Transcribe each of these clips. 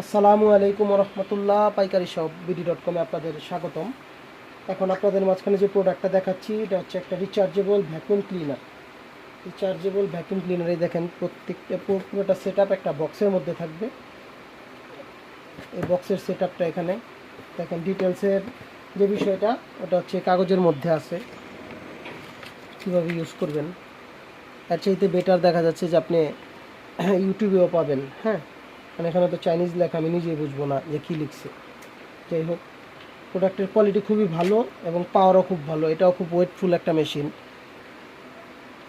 আসসালামু আলাইকুম রহমতুল্লাহ। পাইকারি শপ বিডি.কমে আপনাদের স্বাগতম। এখন আপনাদের মাঝখানে যে প্রোডাক্টটা দেখাচ্ছি এটা হচ্ছে একটা রিচার্জেবল ভ্যাকুয়াম ক্লিনার। এই দেখেন প্রত্যেকটা পুরোটা সেট আপ একটা বক্সের মধ্যে থাকবে। এই বক্সের সেট আপটা এখানে দেখেন, ডিটেলসের যে বিষয়টা ওটা হচ্ছে কাগজের মধ্যে আছে, কীভাবে ইউজ করবেন। তার চাইতে বেটার দেখা যাচ্ছে যে আপনি ইউটিউবেও পাবেন। হ্যাঁ, মানে এখানে তো চাইনিজ লেখা, আমি নিজেই বুঝবো না যে কী লিখছে। যাই হোক, প্রোডাক্টের কোয়ালিটি খুবই ভালো এবং পাওয়ারও খুব ভালো। এটাও খুব ওয়েটফুল একটা মেশিন।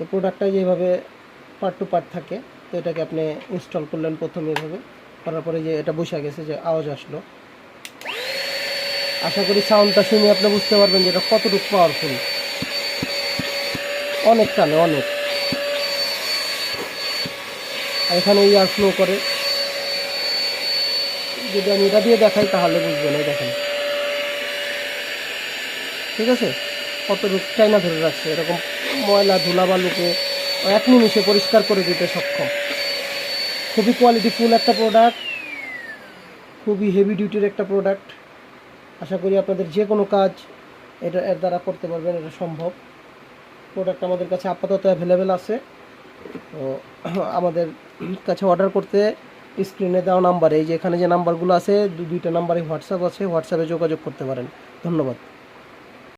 এই প্রোডাক্টটা যেভাবে পার্ট টু পার্ট থাকে, তো এটাকে আপনি ইনস্টল করলেন প্রথমে এভাবে, করার পরে যে এটা বসে গেছে, যে আওয়াজ আসলো, আশা করি সাউন্ডটা শুনে আপনি বুঝতে পারবেন যে এটা কতটুকু পাওয়ারফুল। অনেক টানে, অনেক। আর এখানে এয়ার ফ্লো করে। যদি আমি এটা দিয়ে দেখাই তাহলে বুঝবেন। এই দেখেন, ঠিক আছে, কতটুকু চাইনা ধরে রাখছে। এরকম ময়লা ধুলা বালুকে 1 নিমিষে পরিষ্কার করে দিতে সক্ষম। খুবই কোয়ালিটিফুল একটা প্রোডাক্ট, খুবই হেভি ডিউটির একটা প্রোডাক্ট। আশা করি আপনাদের যে কোনো কাজ এর দ্বারা করতে পারবেন, এটা সম্ভব। প্রোডাক্ট আমাদের কাছে আপাতত অ্যাভেলেবেল আছে। তো আমাদের কাছে অর্ডার করতে স্ক্রিনে দেওয়া নাম্বারে, এই যে এখানে যে নাম্বারগুলো আছে, দুইটা নাম্বারে হোয়াটসঅ্যাপ আছে, হোয়াটসঅ্যাপে যোগাযোগ করতে পারেন। ধন্যবাদ।